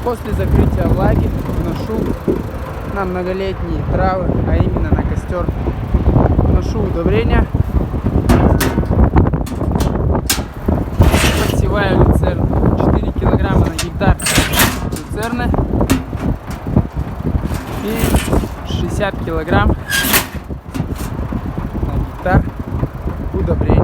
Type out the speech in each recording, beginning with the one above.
После закрытия влаги вношу на многолетние травы, а именно на костер, вношу удобрения, подсеваю люцерну. 4 килограмма на гектар люцерны и 60 килограмм на гектар удобрений.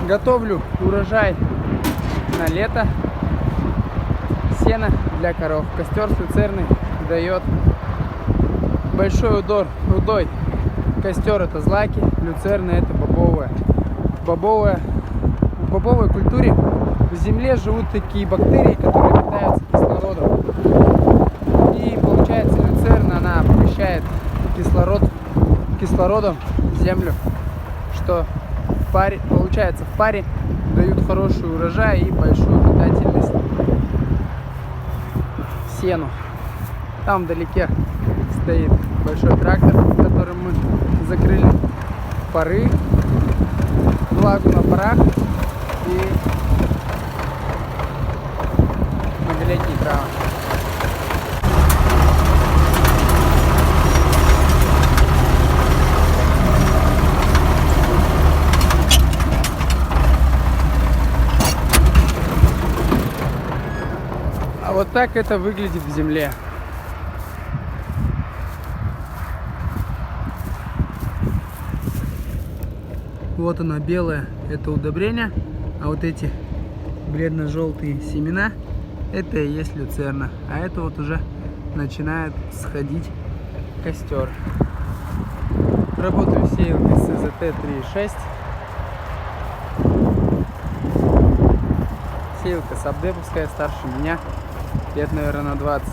Готовлю урожай на лето. Сено для коров. Костер с люцерной дает большой удой. Костер это злаки, люцерна это бобовая. В бобовой культуре в земле живут такие бактерии, которые питаются кислородом. И получается люцерна, она обогащает кислородом землю, что получается в паре дают хороший урожай и большую питательность сену. Там вдалеке стоит большой трактор, которым мы закрыли пары, влагу на парах и многолетние травы. А вот так это выглядит в земле. Вот оно белое, это удобрение, а вот эти бледно-желтые семена, это и есть люцерна. А это вот уже начинает сходить костер. Работаю сеялкой с СЗТ 3.6. Сеялка сабдеповская, старше меня, лет, наверное, на 20.